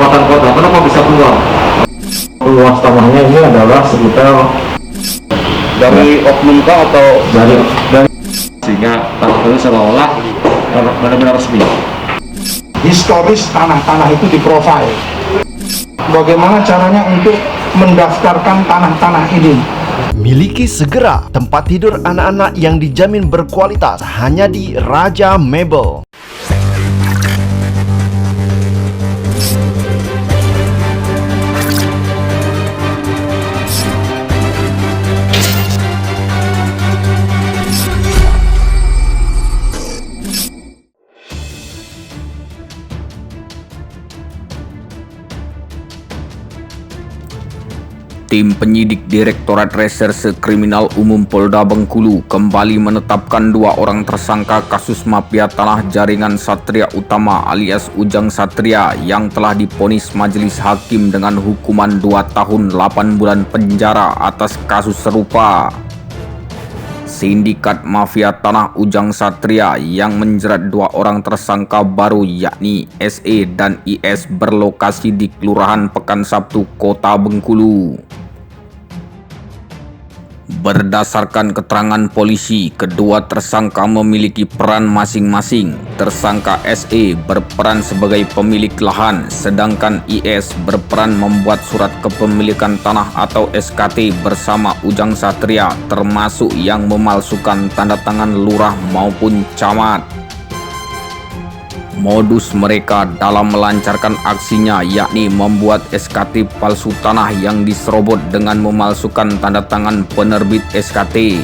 pendapatan kota, kenapa bisa keluar? Luas tanahnya ini adalah sekitar Dari oknum kah atau dari sehingga tanah itu seolah-olah benar-benar resmi. Historis tanah-tanah itu diprofil. Bagaimana caranya untuk mendaftarkan tanah-tanah ini? Miliki segera tempat tidur anak-anak yang dijamin berkualitas hanya di Raja Mebel. Tim penyidik Direktorat Reserse Kriminal Umum Polda Bengkulu kembali menetapkan 2 orang tersangka kasus mafia tanah jaringan Satria Utama alias Ujang Satria yang telah divonis majelis hakim dengan hukuman 2 tahun 8 bulan penjara atas kasus serupa. Sindikat mafia tanah Ujang Satria yang menjerat 2 orang tersangka baru yakni SE dan IS berlokasi di Kelurahan Pekansabtu, Kota Bengkulu. Berdasarkan keterangan polisi, kedua tersangka memiliki peran masing-masing. Tersangka SE berperan sebagai pemilik lahan, sedangkan IS berperan membuat surat kepemilikan tanah atau SKT bersama Ujang Satria, termasuk yang memalsukan tanda tangan lurah maupun camat. Modus mereka dalam melancarkan aksinya yakni membuat SKT palsu tanah yang diserobot dengan memalsukan tanda tangan penerbit SKT.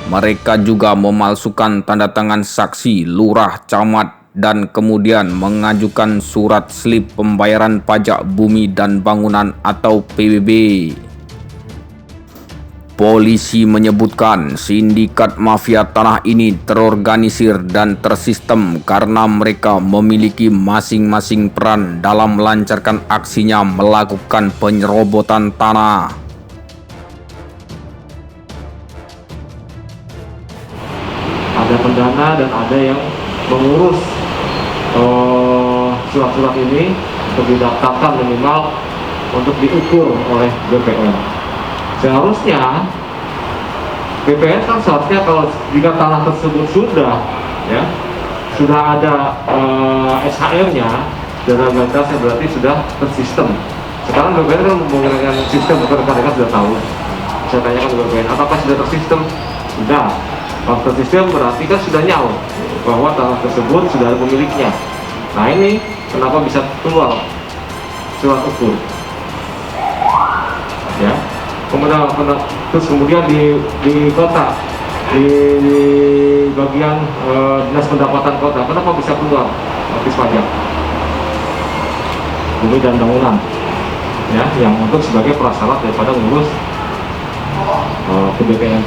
Mereka juga memalsukan tanda tangan saksi, lurah, camat, dan kemudian mengajukan surat slip pembayaran pajak bumi dan bangunan atau PBB. Polisi menyebutkan sindikat mafia tanah ini terorganisir dan tersistem karena mereka memiliki masing-masing peran dalam melancarkan aksinya melakukan penyerobotan tanah. Ada pendana dan ada yang mengurus surat-surat ini untuk didaftarkan minimal untuk diukur oleh BPN. Seharusnya BPN kan seharusnya kalau jika tanah tersebut sudah ada SHR-nya dan legalitasnya berarti sudah tersistem. Sekarang BPN kan menggunakan sistem, rekan-rekan sudah tahu. Saya tanyakan ke BPN, apakah sudah tersistem? Sudah. Kalau tersistem berarti kan sudah nyawa bahwa tanah tersebut sudah ada pemiliknya. Nah ini kenapa bisa keluar surat ukur? Ya. Kemudian di kota di bagian dinas pendapatan kota, kenapa bisa keluar notis pajak bumi dan bangunan ya yang untuk sebagai prasyarat daripada mengurus ke BPN.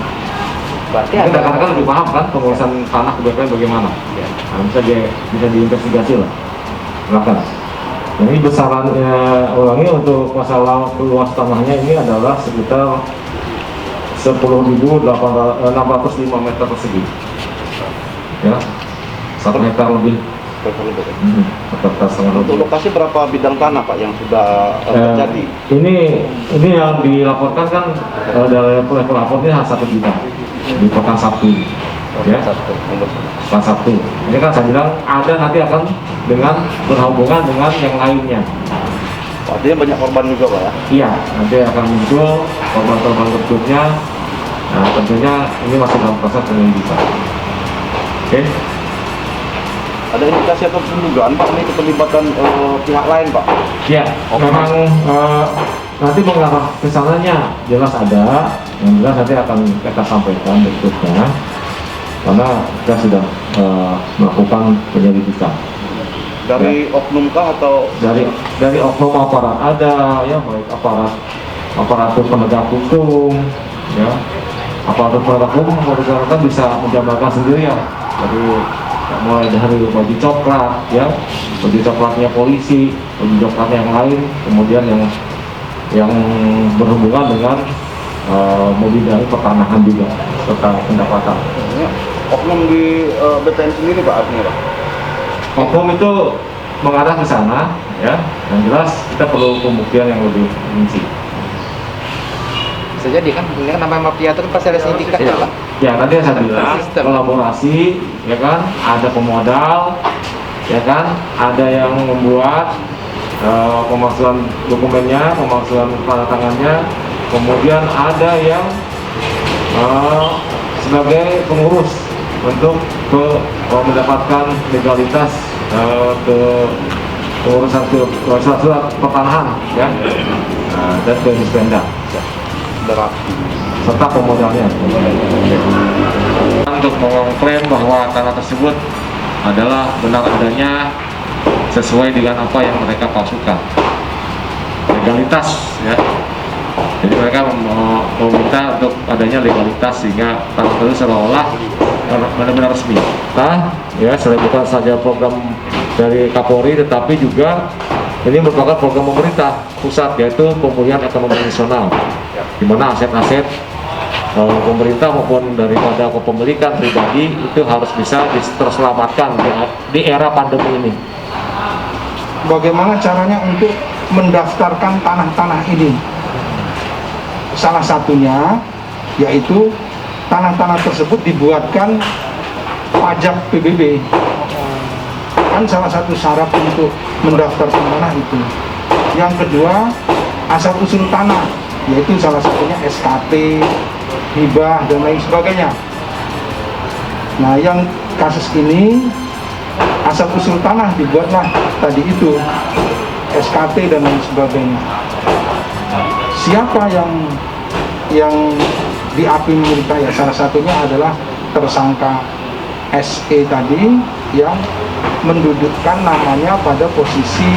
Berarti rekan-rekan lebih paham kan pengurusan tanah ke BPN bagaimana? Ya. Nah, bisa diinvestigasi lah. Silakan. Nah, ini besarannya ulangi untuk masalah luas tanahnya ini adalah sekitar 10.605 meter persegi. Ya, 1 hektar lebih. Untuk lokasi berapa bidang tanah Pak yang sudah terjadi? Ini yang dilaporkan kan dari pelapor ini hanya 1 bidang di Pekansabtu. Ya, Pekansabtu. Ini kan saya bilang ada nanti akan dengan berhubungan dengan yang lainnya. Artinya banyak korban juga Pak ya? Iya, nanti akan muncul korban-korban berikutnya. Nah, tentunya ini masih dalam proses penyelidikan. Oke. Ada indikasi atau dugaan Pak ini keterlibatan pihak lain Pak? Iya, memang nanti mengarah ke sananya jelas ada, yang jelas nanti akan kita sampaikan berikutnya. Karena kita sudah melakukan penyelidikan. Dari oknum kah atau dari oknum aparat ada ya, baik aparatur penegak hukum ya, aparatur penegak hukum kan bisa menjabarkan sendiri ya, mulai dari baju coklat ya, baju coklatnya polisi, baju coklatnya yang lain, kemudian yang berhubungan dengan mobil dari pertanahan juga serta pendapatan. Oknum di BPN sendiri Pak artinya Pak? Oknum itu mengarah ke sana ya. Yang jelas kita perlu pembuktian yang lebih rinci. Bisa jadi kan, ini kan namanya mafia itu kan pasti ada sindikatnya Pak. Ya tadi yang saya bilang Sistem. kolaborasi, ya kan, ada pemodal, ya kan, ada yang membuat pemalsuan dokumennya, pemalsuan tanda tangannya, kemudian ada yang sebagai pengurus untuk mendapatkan legalitas ke pengurusan surat pertanahan, ya, dan ke Dispenda serta pemodalnya untuk mengklaim bahwa tanah tersebut adalah benar adanya sesuai dengan apa yang mereka palsukan, legalitas, ya. Jadi mereka meminta untuk adanya legalitas sehingga tanah tersebut seolah-olah benar-benar resmi. Nah, ya, selain bukan saja program dari Kapolri, tetapi juga ini merupakan program pemerintah pusat, yaitu pemulihan ekonomi nasional, di mana aset-aset pemerintah maupun daripada kepemilikan pribadi itu harus bisa terselamatkan di era pandemi ini. Bagaimana caranya untuk mendaftarkan tanah-tanah ini? Salah satunya yaitu tanah-tanah tersebut dibuatkan pajak PBB. Kan salah satu syarat untuk mendaftarkan tanah itu. Yang kedua, asal usul tanah, yaitu salah satunya SKT, hibah, dan lain sebagainya. Nah, yang kasus ini asal usul tanah dibuatlah tadi itu SKT dan lain sebagainya. Siapa yang diapi menurut saya? Salah satunya adalah tersangka SE tadi yang mendudukkan namanya pada posisi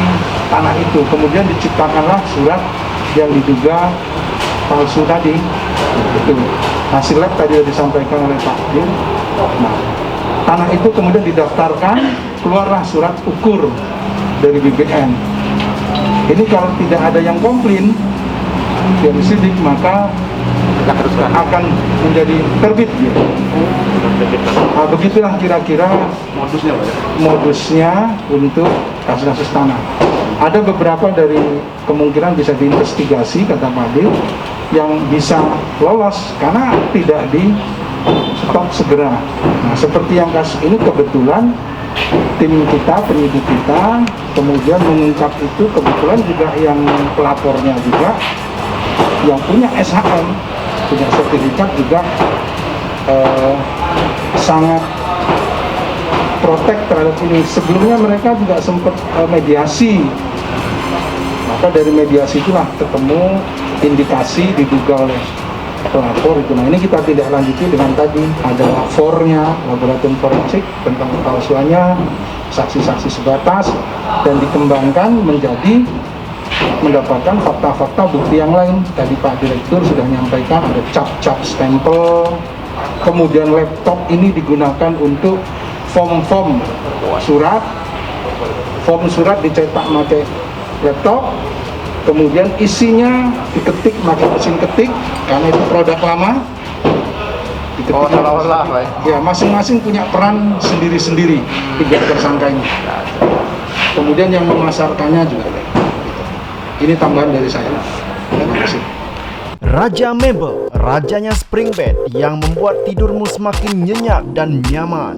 tanah itu, kemudian diciptakanlah surat yang diduga palsu tadi. Itu hasil lab tadi yang disampaikan oleh Pak Dir. Nah, tanah itu kemudian didaftarkan, keluarlah surat ukur dari BPN. Ini kalau tidak ada yang komplain dari sidik, maka akan menjadi terbit gitu. Nah, begitulah kira-kira modusnya untuk kasus-kasus tanah. Ada beberapa dari kemungkinan bisa diinvestigasi, kata Pak Dir, yang bisa lolos karena tidak di stop segera. Nah, seperti yang kasus ini kebetulan tim kita, penyidik kita, kemudian mengungkap itu, kebetulan juga yang pelapornya juga yang punya SHM, punya sertifikat juga sangat protek terhadap ini. Sebelumnya mereka juga sempat mediasi, maka dari mediasi itulah ketemu indikasi diduga oleh pelapor itu. Nah, ini kita tidak lanjuti dengan tadi ada lapornya, laboratorium forensik tentang kepalsuannya, saksi-saksi sebatas, dan dikembangkan menjadi mendapatkan fakta-fakta bukti yang lain. Tadi Pak Direktur sudah menyampaikan ada cap-cap stempel, kemudian laptop ini digunakan untuk form surat, form surat dicetak pakai laptop, kemudian isinya diketik pakai mesin ketik karena itu produk lama. Diketik ya, masing-masing punya peran sendiri-sendiri tiga tersangka ini. Kemudian yang memasarkannya juga. Ini tambahan dari saya. Terima kasih. Raja Mebel, rajanya spring bed yang membuat tidurmu semakin nyenyak dan nyaman.